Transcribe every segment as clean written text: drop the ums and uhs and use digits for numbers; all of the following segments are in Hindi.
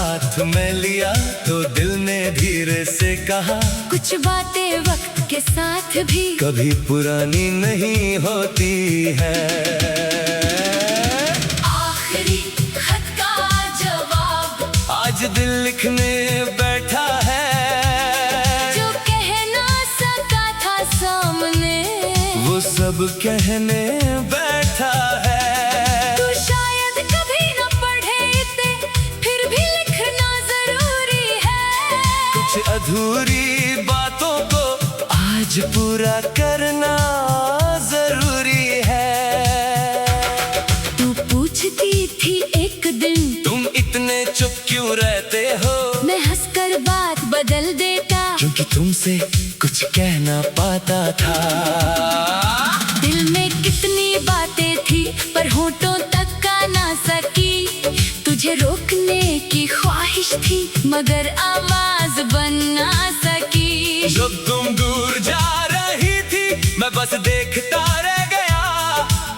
हाथ में लिया तो दिल ने धीरे से कहा, कुछ बातें वक्त के साथ भी कभी पुरानी नहीं होती है। आखिरी खत का जवाब आज दिल लिखने बैठा है, जो कह ना सका था सामने वो सब कहने बैठा है। तू शायद कभी न पढ़े इसे, फिर भी लिखना जरूरी है। कुछ अधूरी बातों को आज पूरा करना जरूरी है। तू पूछती थी एक दिन, तुम इतने चुप क्यों रहते हो? मैं हंसकर बात बदल देता, क्योंकि तुमसे कुछ कह ना पाता था। दिल में कितनी बातें थी पर होठों तक का ना सकी। तुझे रोकने की ख्वाहिश थी मगर आवाज बन ना सकी। जब तुम दूर जा रही थी मैं बस देखता रह गया।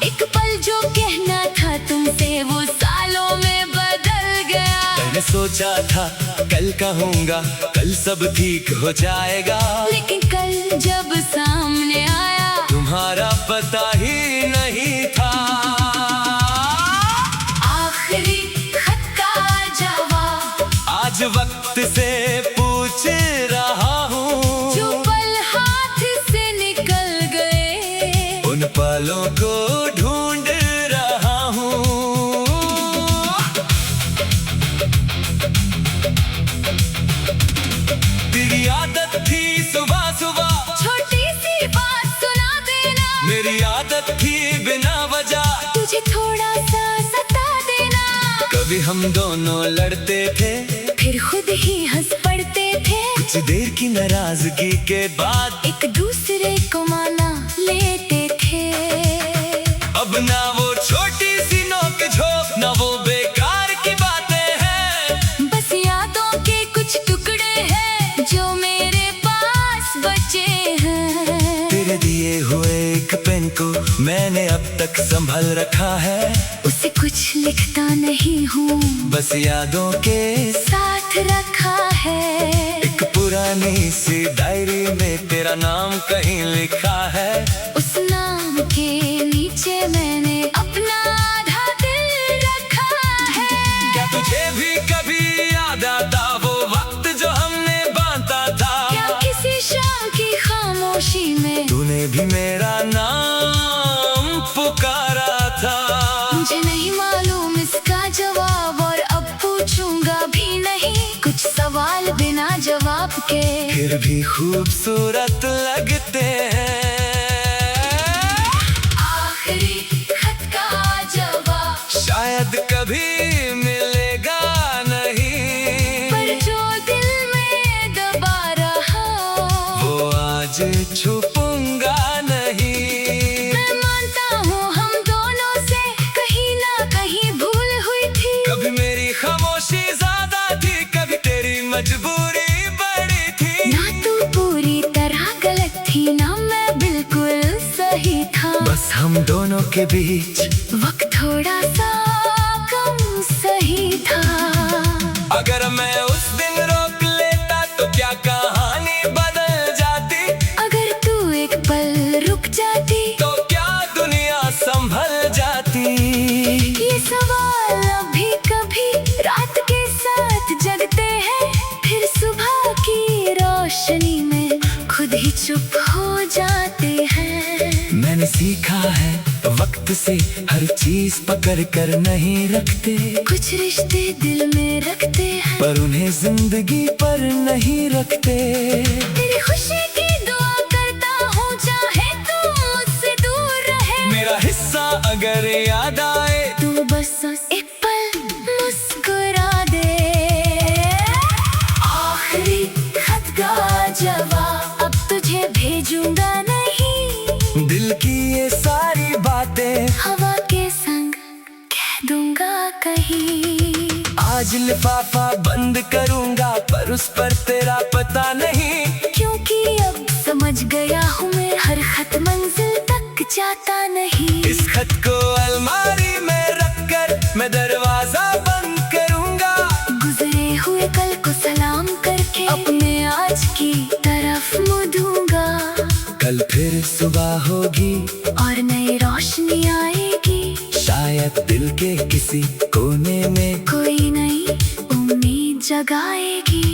एक पल जो कहना था तुमसे वो सालों में बदल गया। मैंने सोचा था कल कहूँगा, कल सब ठीक हो जाएगा, लेकिन कल जब सामने आया तुम्हारा पता ही नहीं था। आखिरी खत का जवाब आज वक्त से पूछ रहा हूँ, जो पल हाथ से निकल गए उन पलों को ढूंढ रहा हूँ। तेरी आदत थी सुबह सुबह छोटी सी बात सुना देना, मेरी आदत थी बिना वजह तुझे थोड़ा सा सता देना। कभी हम दोनों लड़ते थे, फिर खुद ही हंस पड़ते थे। कुछ देर की नाराजगी के बाद एक दूसरे को माना लेते थे। अब ना वो छोटी सी नोक झोंक, ना वो बेकार की बातें हैं। बस यादों के कुछ टुकड़े हैं जो मेरे पास बचे हैं। तेरे दिए हुए एक पेन को मैंने अब तक संभाल रखा है। उसे कुछ लिखता नहीं हूँ, बस यादों के साथ रखा है। एक पुरानी सी डायरी में तेरा नाम कहीं लिखा है। उस नाम के नीचे मैंने अपना आधा दिल रखा है। क्या तुझे भी कभी याद आता वो वक्त जो हमने बांधा था? क्या किसी शाम की खामोशी में तूने भी मेरा नाम पुकारा था? मुझे नहीं मालूम इसका जवाब और अब पूछूंगा भी नहीं। कुछ सवाल बिना जवाब के फिर भी खूबसूरत लगते हैं। आखिरी खत का जवाब शायद कभी मिलेगा नहीं, पर जो दिल में दबा रहा वो आज छुपूंगा नहीं। मैं मानता हूँ हम दोनों से कहीं ना कहीं भूल हुई थी। कभी मेरी खामोशी ज्यादा थी, कभी तेरी मजबूरी बड़ी थी। ना तू पूरी तरह गलत थी ना मैं बिल्कुल सही था। बस हम दोनों के बीच वक्त थोड़ा सा कम सही था। अगर मैं उस दिन रोक लेता तो क्या कहानी बदल जाती? अगर तू एक पल रुक जाती तो क्या दुनिया संभल जाती? ये सवाल अभी कभी रात के साथ जगते हैं, फिर सुबह की रोशनी में खुद ही चुप हो जाते हैं। मैंने सीखा है वक्त से हर चीज पकड़ कर नहीं रखते, कुछ रिश्ते दिल में रखते हैं पर उन्हें जिंदगी पर नहीं रखते। तेरी खुशी की दुआ करता हूँ चाहे तू मुझसे दूर रहे। मेरा हिस्सा अगर याद आए तू बस एक पल मुस्कुरा दे। आखिरी खत का जवाब अब तुझे भेजूंगा नहीं। दिल की ये सारी बातें हवा के संग कह दूंगा कहीं। आज लिफाफा बंद करूंगा पर उस पर तेरा पता नहीं, क्योंकि अब समझ गया हूँ मैं हर खत मंजिल तक जाता नहीं। इस खत को अलमारी में रखकर मैं दरवाजा बंद करूंगा। गुजरे सुबह होगी और नई रोशनी आएगी। शायद दिल के किसी कोने में कोई नई उम्मीद जगाएगी।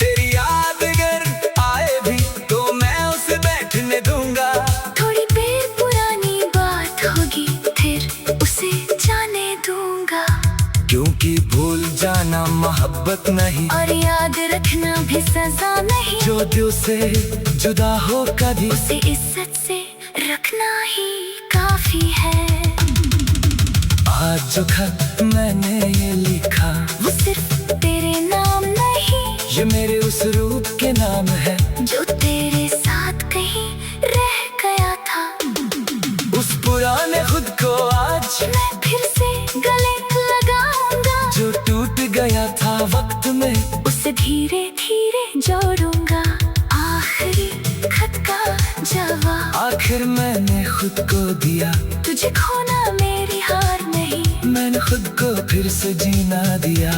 तेरी याद अगर आए भी तो मैं उसे बैठने दूंगा। थोड़ी देर पुरानी बात होगी फिर उसे जाने दूंगा। क्योंकि भूल जाना मोहब्बत नहीं और याद रखना भी सजा नहीं। जो दिल से जुदा हो कभी उसे इज्जत से रखना ही काफी है। आज जो खत मैंने ये लिखा वो सिर्फ तेरे नाम नहीं, ये मेरे उस रूप के नाम है जो तेरे साथ कहीं रह गया था। उस पुराने खुद को आज मैं फिर से गले लगाऊंगा। जो टूट गया था वक्त में उसे धीरे धीरे जोड़ूंगा। आखिरी खत का जवाब आखिर मैंने खुद को दिया। तुझे खोना मेरी हार नहीं, मैंने खुद को फिर से जीना दिया।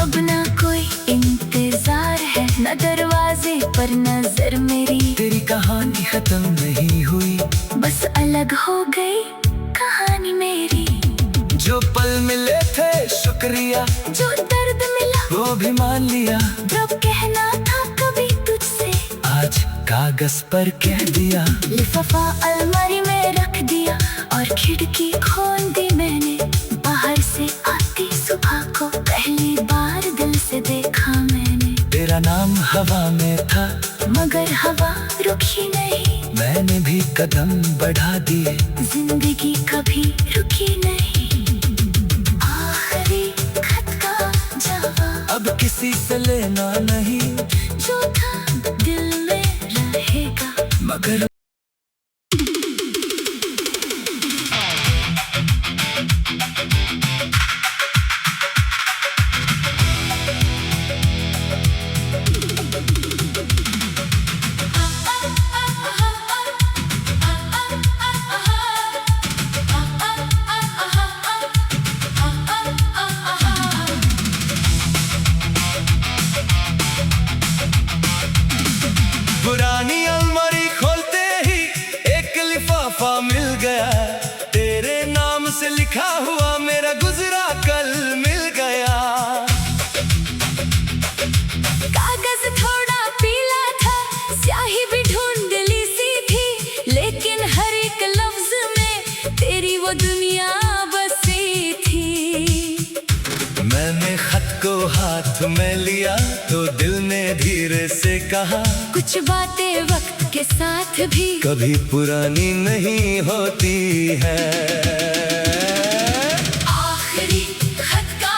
अब ना कोई इंतजार है, न दरवाजे पर नजर मेरी। तेरी कहानी खत्म नहीं हुई, बस अलग हो गई कहानी मेरी। जो पल मिले थे शुक्रिया, जो दर्द मिला वो भी मान लिया। जब कहना था कभी तुझसे, आज कागज पर कह दिया। लिफाफा अलमारी में रख दिया और खिड़की खोल दी मैंने। बाहर से आती सुबह को पहली बार दिल से देखा मैंने। तेरा नाम हवा में था मगर हवा रुकी नहीं, मैंने भी कदम बढ़ा दिए। जिंदगी कभी रुकी नहीं। आखिरी खत का जवाब अब किसी से लेना नहीं, जो था दिल में रहेगा। मगर पुरानी अलमारी खोलते ही एक लिफाफा मिल गया। तेरे नाम से लिखा हुआ मेरा गुजरा कल मिल गया। कागज थोड़ा पीला था, स्याही भी ढूंढली सी थी, लेकिन हर एक लफ्ज में तेरी वो दुनिया बसी थी। मैंने खत को हाथ में लिया तो दिल ने धीरे से कहा, कुछ बातें वक्त के साथ भी कभी पुरानी नहीं होती है। आखिरी खत का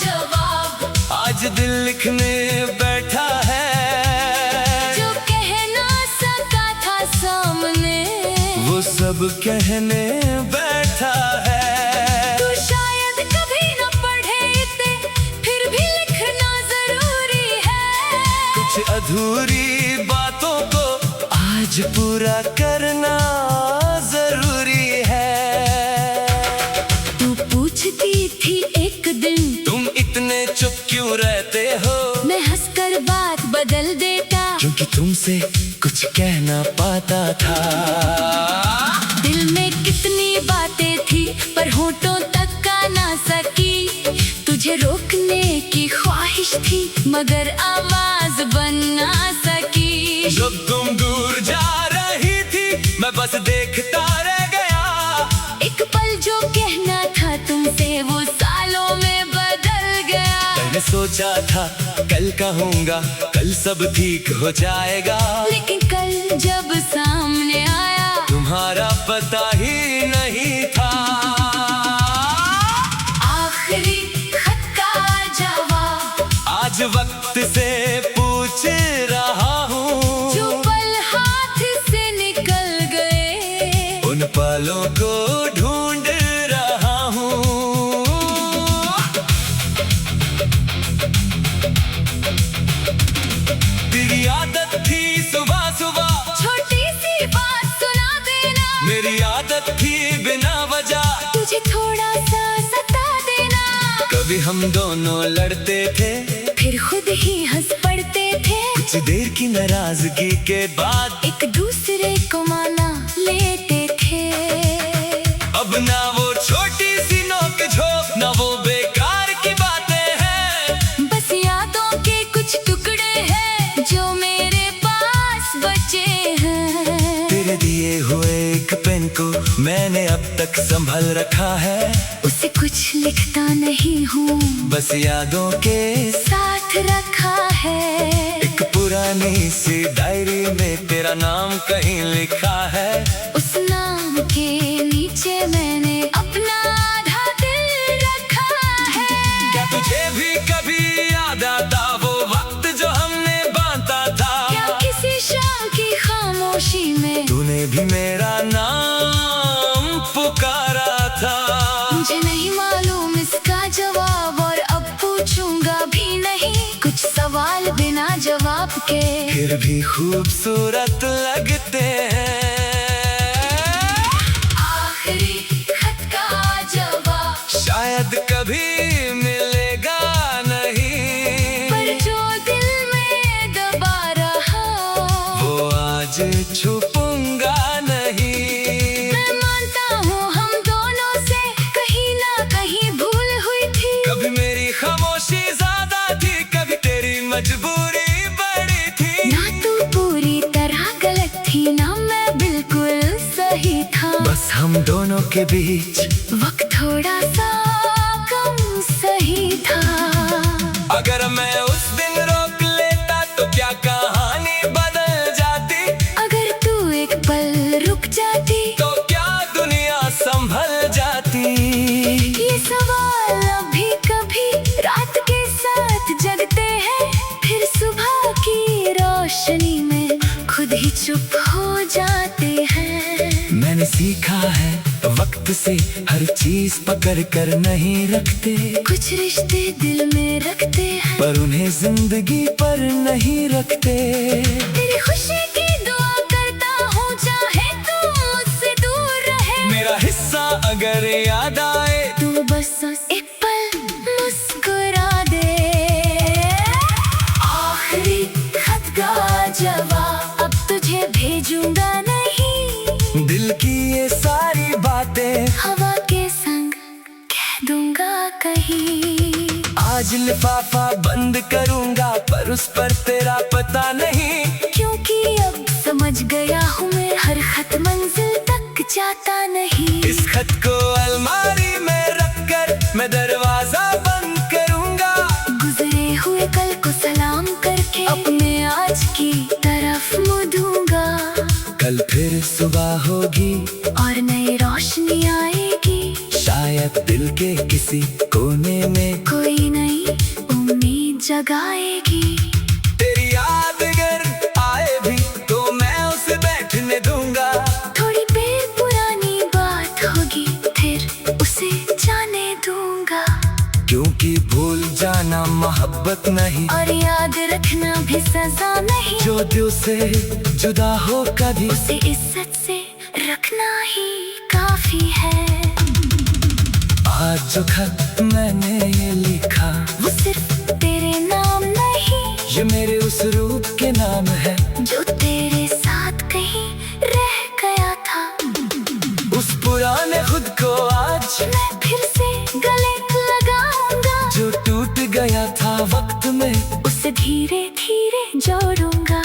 जवाब आज दिल लिखने बैठा है। जो कह ना सका था सामने, वो सब कहने बैठा है। तू शायद कभी न पढ़े इसे, फिर भी लिखना जरूरी है। कुछ अधूरी बातों को आज पूरा करना जरूरी है। तू पूछती थी एक दिन, तुम इतने चुप क्यों रहते हो? मैं हंसकर बात बदल देता, क्योंकि तुमसे कुछ कहना पाता था। दिल में कितनी बातें थी पर होठों तक का ना सकी। तुझे रोकने की ख्वाहिश थी मगर आवाज बन ना सकी। जब तुम दूर जा रही थी मैं बस देखता रह गया। एक पल जो कहना था तुमसे वो सालों में बदल गया। मैंने सोचा था कल कहूँगा, कल सब ठीक हो जाएगा। लेकिन कल जब सामने आया, तुम्हारा पता ही नहीं था। आखिरी खत का जवाब आज वक्त से पूछ रहा हूँ, जो पल हाथ से निकल गए, उन पलों को ढूंढ रहा हूँ। तेरी आदत थी सुबह सुबह छोटी सी बात सुना देना। मेरी आदत थी बिना वजह तुझे थोड़ा सा सता देना। कभी हम दोनों लड़ते थे, फिर खुद ही हंस पड़ते थे। कुछ देर की नाराजगी के बाद एक दूसरे को माना तेरे दिए हुए एक पेन को मैंने अब तक संभल रखा है। उसे कुछ लिखता नहीं हूँ, बस यादों के साथ रखा है। एक पुरानी सी डायरी में तेरा नाम कहीं लिखा है। उस नाम के नीचे मैंने अपना आधा दिल रखा है। क्या तुझे भी कभी याद आता वो वक्त जो हमने बांधा था? क्या किसी शाम की खामोशी में तूने भी मेरा नाम पुकारा था? मुझे नहीं मालूम इसका जवाब और अब पूछूंगा भी नहीं। कुछ सवाल बिना जवाब के फिर भी खूबसूरत लगते हैं। आखिरी खत का जवाब शायद कभी मिलेगा नहीं, पर जो दिल में दबा रहा वो आज छुपूंगा नहीं। मैं मानता हूँ हम दोनों से कहीं ना कहीं भूल हुई थी। कभी मेरी खामोशी ज्यादा थी, कभी तेरी मजबूरी बड़ी थी। ना तू पूरी तरह गलत थी, ना मैं बिल्कुल सही था। बस हम दोनों के बीच वक्त थोड़ा सा कम सही था। अगर मैं उस दिन रोक लेता तो क्या कहानी बदल जाती? अगर तू एक पल रुक जाती तो क्या दुनिया संभल जाती? ये सवाल अभी कभी रात के साथ जगते हैं, फिर सुबह की रोशनी में खुद ही चुप हो जाते हैं। मैंने सीखा है वक्त से हर चीज पकड़ कर नहीं रखते। कुछ रिश्ते दिल में रखते हैं, पर उन्हें जिंदगी पर नहीं रखते। तेरी खुशी की दुआ करता हूँ, चाहे तू मुझसे दूर रहे। मेरा हिस्सा अगर याद आए तू बस एक पल मुस्कुरा दे। आखिरी खत का जवाब अब तुझे भेजूंगा नहीं। दिल की ये सारी बातें हवा के संग कह दूंगा कहीं। आज लिफाफा बंद करूंगा, पर उस पर तेरा पता नहीं। क्योंकि अब समझ गया हूँ मैं हर खत मंजिल तक जाता नहीं। इस खत को अलमारी में रखकर मैं दरवाजा बंद करूंगा। गुजरे हुए कल को सलाम करके अपने आज की तरफ मुड़ूंगा। कल फिर सुबह होगी और नई रोशनी आएगी, शायद दिल के किसी कोने में कोई नई उम्मीद जगाएगी। तेरी याद अगर आए भी तो मैं उसे बैठने दूंगा। थोड़ी देर पुरानी बात होगी, फिर उसे जाने दूंगा। क्योंकि भूल जाना मोहब्बत नहीं, और याद रखना भी सजा नहीं। जो दिल से जुदा हो कभी उसे इज्जत से रखना ही काफी है। आज जो खत मैंने ये लिखा वो सिर्फ तेरे नाम नहीं, ये मेरे उस रूप के नाम है जो तेरे साथ कहीं रह गया था। उस पुराने खुद को आज मैं फिर से गले लगाऊंगा, जो टूट गया था वक्त में उसे धीरे धीरे जोड़ूंगा।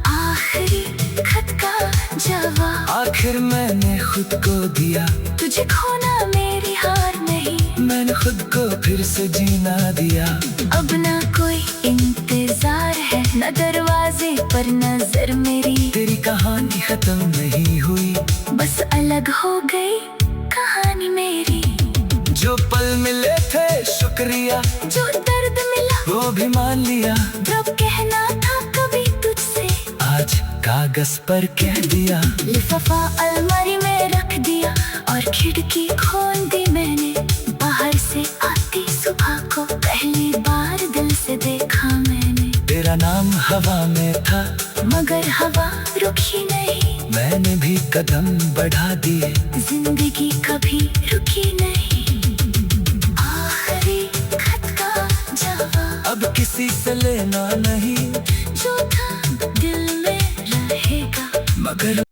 आखिरी खत का जवाब आखिर मैंने खुद को दिया। तुझे खोना मेरी हार नहीं, मैंने खुद को फिर से जीना दिया। अब ना कोई इंतजार है, न दरवाजे पर नजर मेरी। तेरी कहानी खत्म नहीं हुई, बस अलग हो गई कहानी मेरी। जो पल मिले थे शुक्रिया, जो दर्द मिला वो भी मान लिया। जब कहना था कभी तुझसे, आज कागज पर कह दिया। लिफाफा अलमारी में रख दिया और खिड़की खोल दी मैंने। बाहर से आती सुबह को पहली बार दिल से देखा मैंने। तेरा नाम हवा में था, मगर हवा रुकी नहीं। मैंने भी कदम बढ़ा दिए, जिंदगी कभी रुकी नहीं। आखिरी खत का जवाब अब किसी से लेना नहीं, जो था दिल में रहेगा। मगर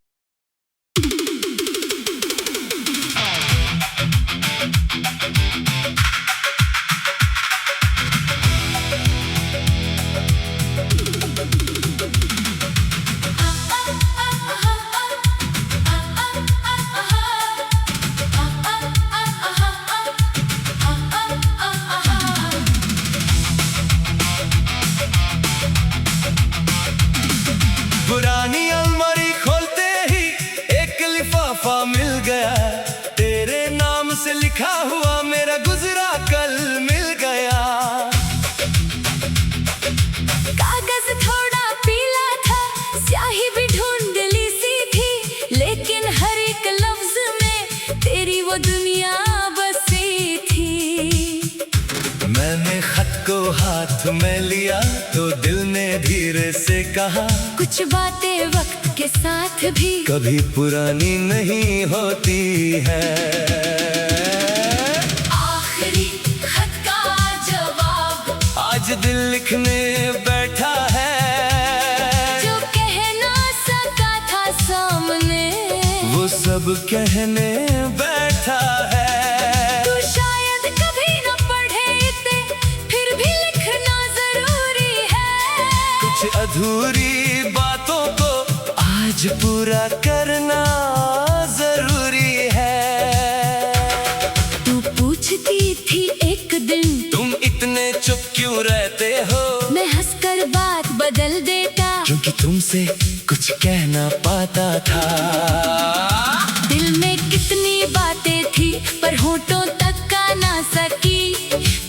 लिफाफा मिल गया, तेरे नाम से लिखा हुआ मेरा गुजरा कल मिल गया। कागज थोड़ा पीला था, स्याही भी ढूंढली सी थी, लेकिन हर एक लफ्ज में तेरी वो दुनिया बसी थी। मैंने खत को हाथ में लिया तो दिल ने धीरे से कहा, कुछ बातें वक्त के साथ भी कभी पुरानी नहीं होती है। आखिरी खत का जवाब आज दिल लिखने बैठा है, जो कह ना सका था सामने वो सब कहने बैठा है। तू शायद कभी न पढ़े इसे, फिर भी लिखना जरूरी है। कुछ अधूरी बातों को आज पूरा करना जरूरी है। तू पूछती थी एक दिन, तुम इतने चुप क्यों रहते हो? मैं हंसकर बात बदल देता, क्योंकि तुमसे कुछ कहना पाता था। दिल में कितनी बातें थी पर होठों तक का ना सकी।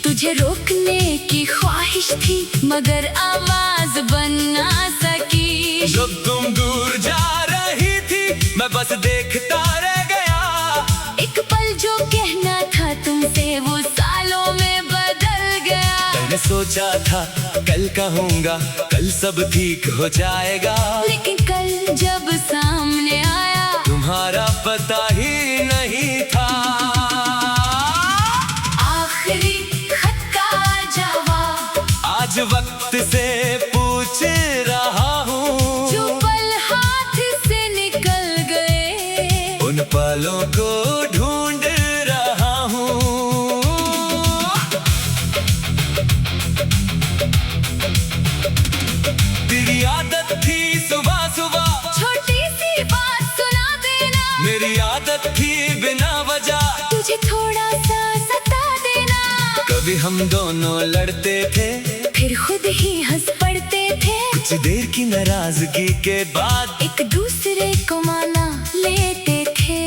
तुझे रोकने की ख्वाहिश थी मगर आवाज बन ना सकी। जब तुम दूर जा रही थी मैं बस देखता रह गया। एक पल जो कहना था तुमसे वो सालों में बदल गया। मैंने सोचा था कल कहूँगा, कल सब ठीक हो जाएगा, लेकिन कल जब सामने आया तुम्हारा पता ही नहीं था। आखिरी खत का जवाब आज वक्त से पूछ रहा हूँ, जो पल हाथ से निकल गए उन पलों को ढूंढ रहा हूँ। तेरी आदत थी सुबह सुबह छोटी सी बात सुना देना, मेरी आदत थी बिना वजह तुझे थोड़ा सा सता देना। कभी हम दोनों लड़ते थे, फिर खुद ही हंस पड़ते थे। कुछ देर की नाराजगी के बाद एक दूसरे को माना लेते थे।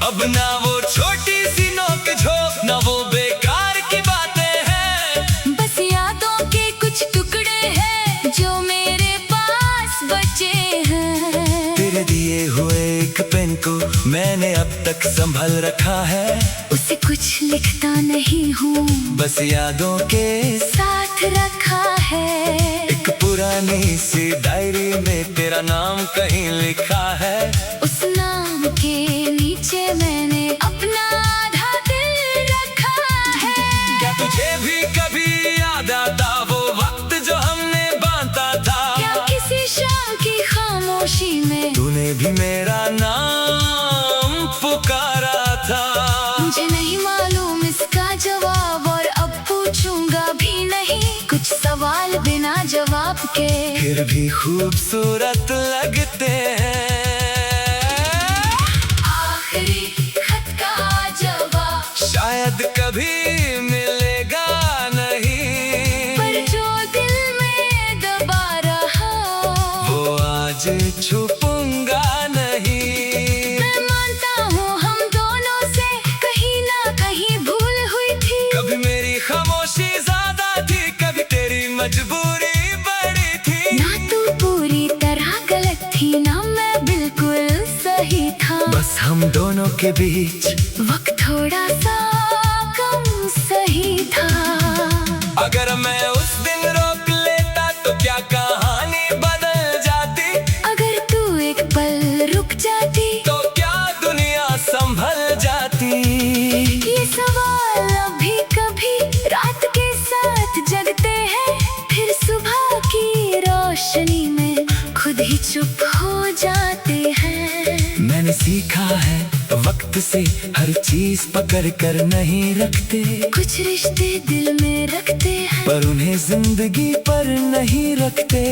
अब ना वो छोटी सी नोक झोंक, ना वो बेकार की बातें हैं। बस यादों के कुछ टुकड़े हैं जो मेरे पास बचे हैं। तेरे दिए हुए एक पेन को मैंने अब तक संभल रखा है। उसे कुछ लिखता नहीं हूँ, बस यादों के साथ रखा है। एक पुरानी सी डायरी में तेरा नाम कहीं लिखा है। उस नाम के नीचे मैंने अपना आधा दिल रखा है। क्या तुझे भी कभी याद आता वो वक्त जो हमने बांधा था? क्या किसी शाम की खामोशी में तूने भी मेरा नाम पुकारा था? मुझे नहीं मालूम इसका जवाब और अब पूछूंगा भी नहीं। कुछ सवाल बिना जवाब के फिर भी खूबसूरत लगते हैं। आखिरी खत का जवाब शायद कभी मिलेगा नहीं, पर जो दिल में दबा रहा वो आज छुपूंगा नहीं। मैं मानता हूँ हम दोनों से कहीं ना कहीं भूल हुई थी। कभी मेरी खामोशी ज्यादा थी, कभी तेरी मजबूरी बड़ी थी। ना तू पूरी तरह गलत थी, ना मैं बिल्कुल सही था। बस हम दोनों के बीच वक्त थोड़ा सा कम सही था। अगर मैं उस दिन रोक लेता तो क्या कहानी बदल जाती? अगर तू एक पल रुक जाती तो क्या दुनिया संभल जाती? ये सवाल अभी कभी रात के साथ जगते हैं, फिर सुबह की रोशनी में खुद ही चुप हो जाते हैं। मैंने सीखा है वक्त से हर चीज पकड़ कर नहीं रखते, कुछ रिश्ते दिल में रखते हैं पर उन्हें जिंदगी पर नहीं रखते।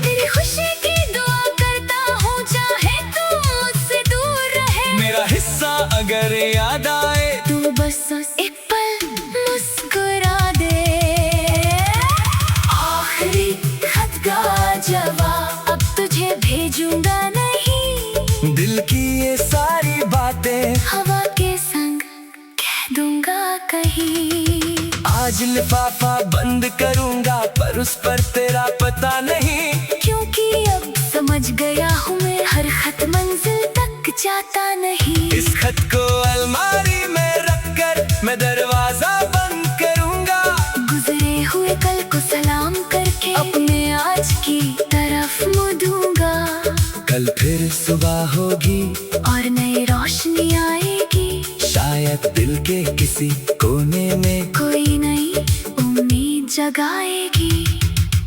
तेरी खुशी की दुआ करता हूँ, चाहे तू मुझसे दूर रहे। मेरा हिस्सा अगर याद आए तू बस एक पल मुस्कुरा दे। आखिरी खत का जवाब अब तुझे भेजूंगा नहीं। दिल की ये में हवा के संग कह दूंगा कहीं। आज लिफाफा बंद करूंगा पर उस पर तेरा पता नहीं, क्योंकि अब समझ गया हूँ मैं हर खत मंजिल तक जाता नहीं। इस खत को अलमारी में रखकर मैं दरवाजा बंद करूंगा। गुजरे हुए कल को सलाम करके अपने आज की तरफ मुड़ दूंगा। कल फिर सुबह होगी और नई रोशनी आएगी, शायद दिल के किसी कोने में कोई नई उम्मीद जगाएगी।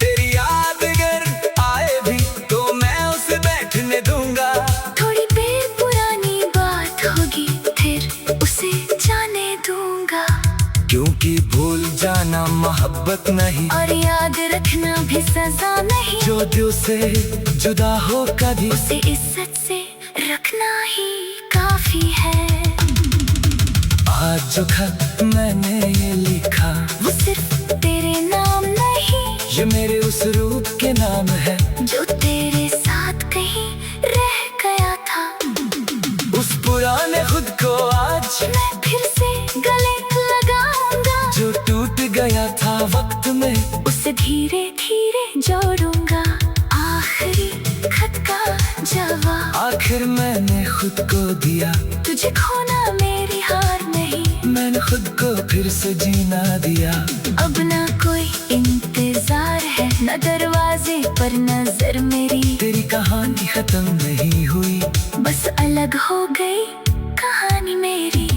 तेरी याद अगर आए भी तो मैं उसे बैठने दूंगा। थोड़ी देर पुरानी बात होगी फिर उसे जाने दूंगा। क्योंकि भूल जाना मोहब्बत नहीं, और याद रखना भी सजा नहीं। जो दिल से जुदा हो कभी उसे इज्जत से रखना ही काफी है। आज जो खत मैंने ये लिखा वो सिर्फ तेरे नाम नहीं, ये मेरे उस रूप के नाम है जो तेरे साथ कहीं रह गया था। उस पुराने खुद को आज मैं फिर से गले लगाऊंगा, जो टूट गया था वक्त में उसे धीरे धीरे जोड़ूंगा। आखिरी खत का जवाब आखिर मैंने खुद को दिया। तुझे खोना मेरी हार नहीं, मैंने खुद को फिर से जीना दिया। अब ना कोई इंतजार है, न दरवाजे पर नजर मेरी। तेरी कहानी खत्म नहीं हुई, बस अलग हो गई कहानी मेरी।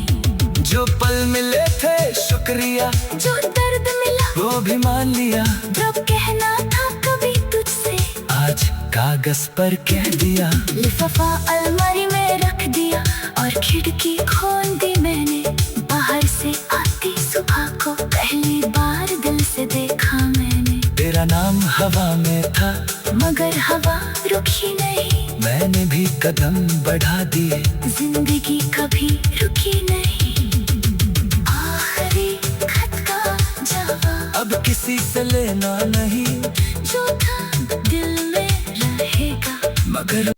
जो पल मिले थे शुक्रिया, जो दर्द मिला वो भी मान लिया। जब कहना था कभी तुझसे, आज कागज पर कह दिया। लिफाफा अलमारी में रख दिया और खिड़की खोल दी मैंने। बाहर से आती सुबह को पहली बार दिल से देखा मैंने। तेरा नाम हवा में था मगर हवा रुकी नहीं, मैंने भी कदम बढ़ा दिए। जिंदगी कभी रुकी नहीं। आखिरी खत का जवाब अब किसी से लेना नहीं, जो था दिल में रहेगा। मगर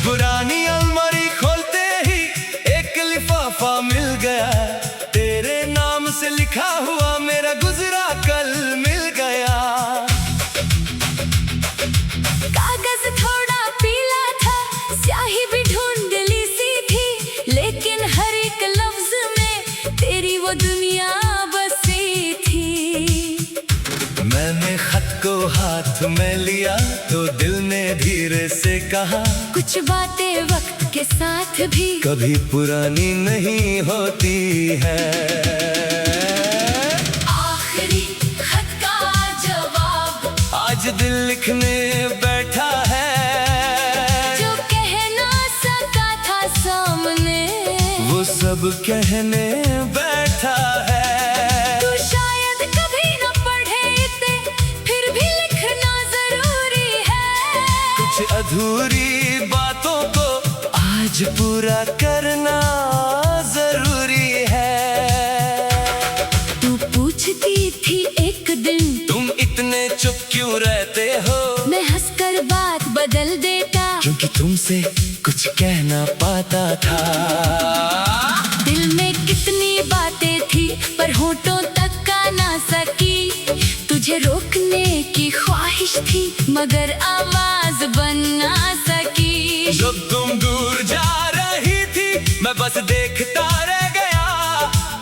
पुरानी अलमारी खोलते ही एक लिफाफा मिल गया। तेरे नाम से लिखा हुआ मेरा गुजरा कल मिल गया। कागज थोड़ा पीला था, स्याही भी ढूंढली सी थी, लेकिन हर एक लफ्ज में तेरी वो दुनिया बसी थी। मैंने खत को हाथ में लिया तो दिल ने धीरे से कहा, कुछ बातें वक्त के साथ भी कभी पुरानी नहीं होती है। आखिरी खत का जवाब आज दिल लिखने बैठा है, जो कह ना सका था सामने, वो सब कहने बैठा है। तू शायद कभी न पढ़े इसे, फिर भी लिखना जरूरी है। कुछ अधूरी बातों को आज पूरा करना जरूरी है। तू पूछती थी एक दिन, तुम इतने चुप क्यों रहते हो? मैं हंसकर बात बदल देता, क्योंकि तुमसे कुछ कह ना पाता था। दिल में कितनी बातें थी पर होठों तक का ना सकी। तुझे रोकने की ख्वाहिश थी मगर आवाज बन ना सकी। जब तुम दूर जा रही थी मैं बस देखता रह गया।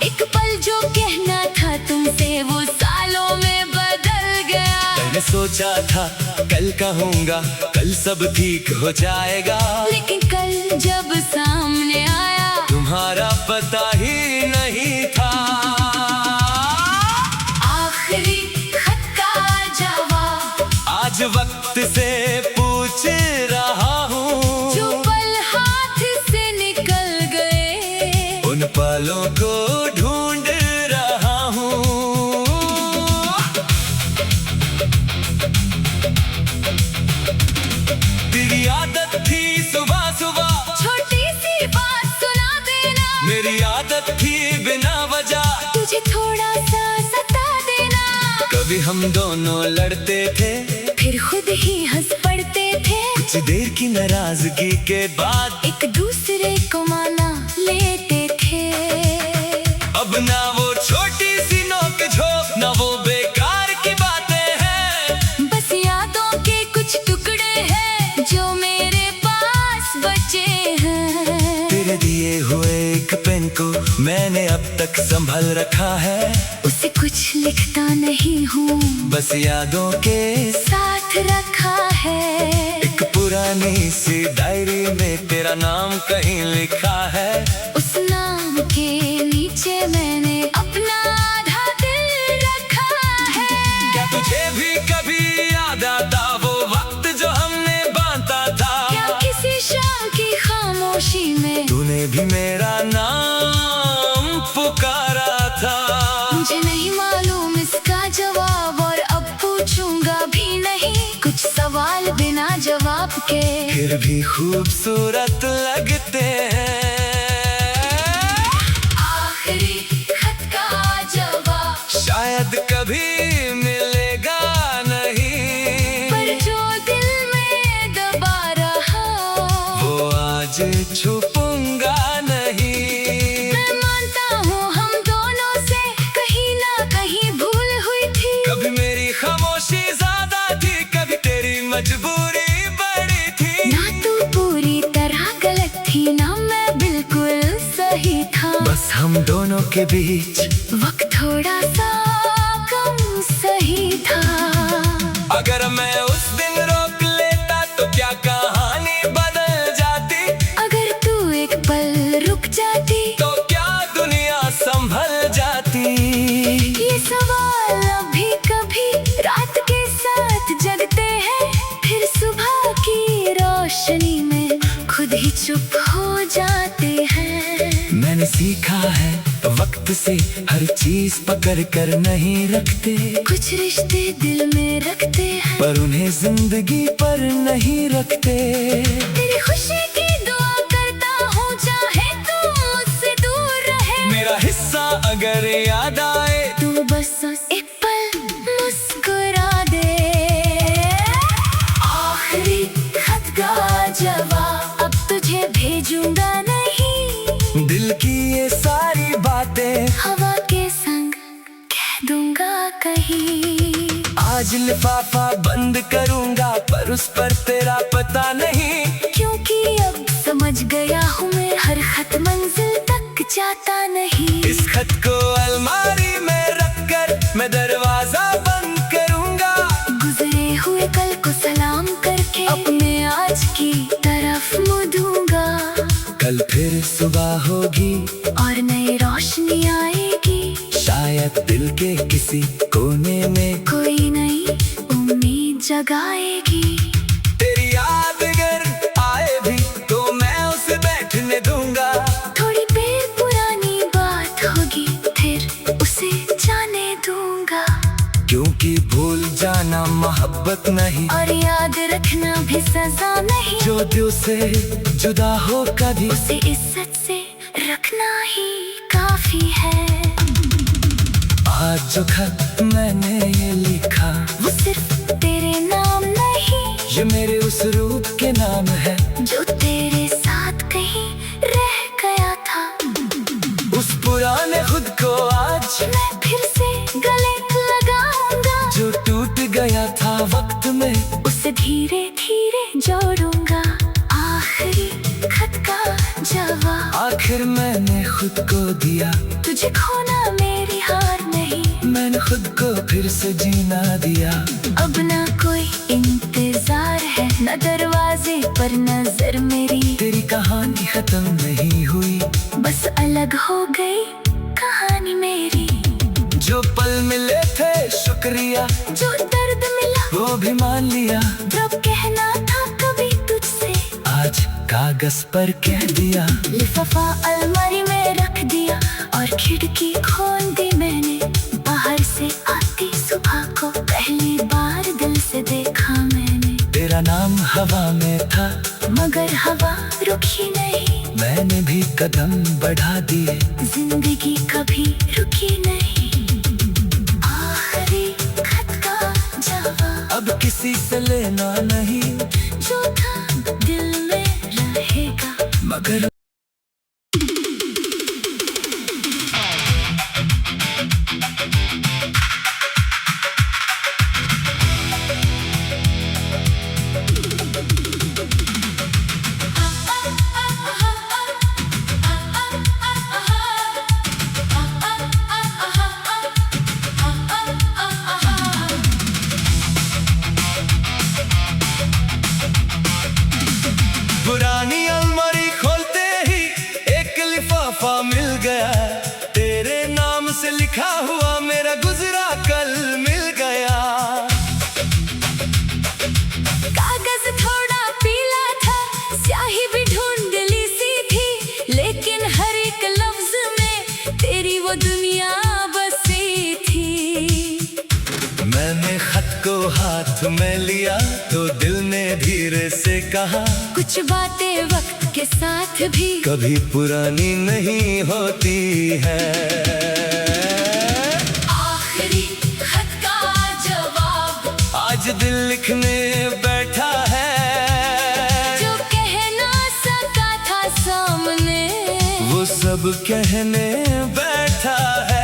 एक पल जो कहना था तुमसे वो सालों में बदल गया। मैंने सोचा था कल कहूँगा, कल सब ठीक हो जाएगा, लेकिन कल जब सामने आया तुम्हारा पता ही नहीं था। आखिरी खत का जवाब आज वक्त से पूछ रहा हूँ, जो पल हाथ से निकल गए, उन पलों को ढूंढ आदत थी बिना वजह तुझे थोड़ा सा सता देना। कभी हम दोनों लड़ते थे, फिर खुद ही हंस पड़ते थे। कुछ देर की नाराजगी के बाद एक दूसरे को माना लेते थे। अब ना वो छोटी सी नोक झोंक, ना वो बेकार की बातें हैं। बस यादों के कुछ टुकड़े हैं जो मेरे पास बचे हैं। तेरे दिए हुए एक पेन को मैंने अब तक संभाल रखा है। उसे कुछ लिखता नहीं हूँ, बस यादों के साथ रखा है। एक पुरानी सी डायरी में तेरा नाम कहीं लिखा है। उस नाम के नीचे मैंने अपना आधा दिल रखा है। क्या तुझे भी कभी याद आता वो वक्त जो हमने बांटा था? क्या किसी शाम की खामोशी में तूने भी मेरा नाम पुकारा था? मुझे नहीं मालूम इसका जवाब और अब पूछूंगा भी नहीं। कुछ सवाल बिना जवाब के फिर भी खूबसूरत लगते हैं। आखिरी खत का जवाब शायद कभी मिलेगा नहीं, पर जो दिल में दबा रहा वो आज छुपूंगा नहीं। मैं मानता हूँ हम दोनों से कहीं ना कहीं भूल हुई थी। कभी मेरी खामोशी ज्यादा थी, कभी तेरी मजबूरी बड़ी थी। ना तू पूरी तरह गलत थी, ना मैं बिल्कुल सही था। बस हम दोनों के बीच वक्त थोड़ा सा कम सही था। अगर मैं उस दिन रोक लेता तो क्या कहानी बदल जाती? अगर तू एक पल रुक जाती तो क्या दुनिया संभल जाती? ये सवाल अभी कभी रात के साथ जगते हैं, फिर सुबह की रोशनी में खुद ही चुप हो जाते हैं। मैंने सीखा है वक्त से हर चीज पकड़ कर नहीं रखते, कुछ रिश्ते दिल में रखते हैं, पर उन्हें जिंदगी पर नहीं रखते। तेरी खुशी की दुआ करता हूँ, चाहे तू मुझसे दूर रहे। मेरा हिस्सा अगर याद आए तू बस एक पल मुस्कुरा दे। आखिरी खत का जवाब अब तुझे भेजूंगा नहीं। दिल की ये सारी बातें हवा के संग कह दूंगा कहीं। आज लिफाफा बंद करूंगा, पर उस पर तेरा पता नहीं। क्योंकि अब समझ गया हूँ मैं, हर खत मंजिल तक जाता नहीं। इस खत को अलमारी में रखकर मैं दरवाजा बंद करूंगा। गुजरे हुए कल को सलाम करके अपने आज की तरफ मुड़ूंगा। कल फिर सुबह होगी और नई रोशनी आएगी, शायद दिल के किसी कोने में कोई नई उम्मीद जगाएगी। तेरी याद अगर आए भी तो मैं उसे बैठने दूंगा। थोड़ी देर पुरानी बात होगी, फिर उसे जाने दूंगा। क्योंकि भूल जाना मोहब्बत नहीं, और याद रखना भी सजा नहीं। जो दिल से जुदा हो कभी उसे इज्जत से रखना ही काफी है। आज जो खत मैंने ये लिखा वो सिर्फ तेरे नाम नहीं, ये मेरे उस रूप के नाम है जो तेरे साथ कहीं रह गया था। उस पुराने खुद को आज मैं फिर से गले लगाऊंगा, जो टूट गया था वक्त में उसे धीरे धीरे जोड़ूंगा। आखिरी खत का जवाब आखिर मैंने खुद को दिया। तुझे खोना मेरी हार नहीं, मैंने खुद को फिर से जीना दिया। अब ना कोई इंतजार है, न दरवाजे पर नजर मेरी। तेरी कहानी खत्म नहीं हुई, बस अलग हो गई कहानी मेरी। जो पल मिले थे शुक्रिया, जो दर्द मिला वो भी मान लिया। जब कहना था कभी तुझसे, आज कागज पर कह दिया। लिफाफा अलमारी में रख दिया और खिड़की खोल दी मैंने। बाहर से आती सुबह को पहली बार दिल से देखा मैंने। तेरा नाम हवा में था, मगर हवा रुकी नहीं। मैंने भी कदम बढ़ा दिए। जिंदगी कभी रुकी नहीं, आखिरी खत का जवाब अब किसी से लेना नहीं, जो था दिल में रहेगा। मगर पुरानी अलमारी खोलते ही एक लिफाफा मिल गया। तेरे नाम से लिखा हुआ मेरा गुजरा कल मिल गया। कागज थोड़ा पीला था, स्याही भी ढूंढली सी थी, लेकिन हर एक लफ्ज में तेरी वो दुनिया बसी थी। मैंने खत को हाथ में लिया तो दिल ने धीरे से कहा, कुछ बातें वक्त के साथ भी कभी पुरानी नहीं होती है। आखिरी खत का जवाब आज दिल लिखने बैठा है, जो कह ना सका था सामने, वो सब कहने बैठा है।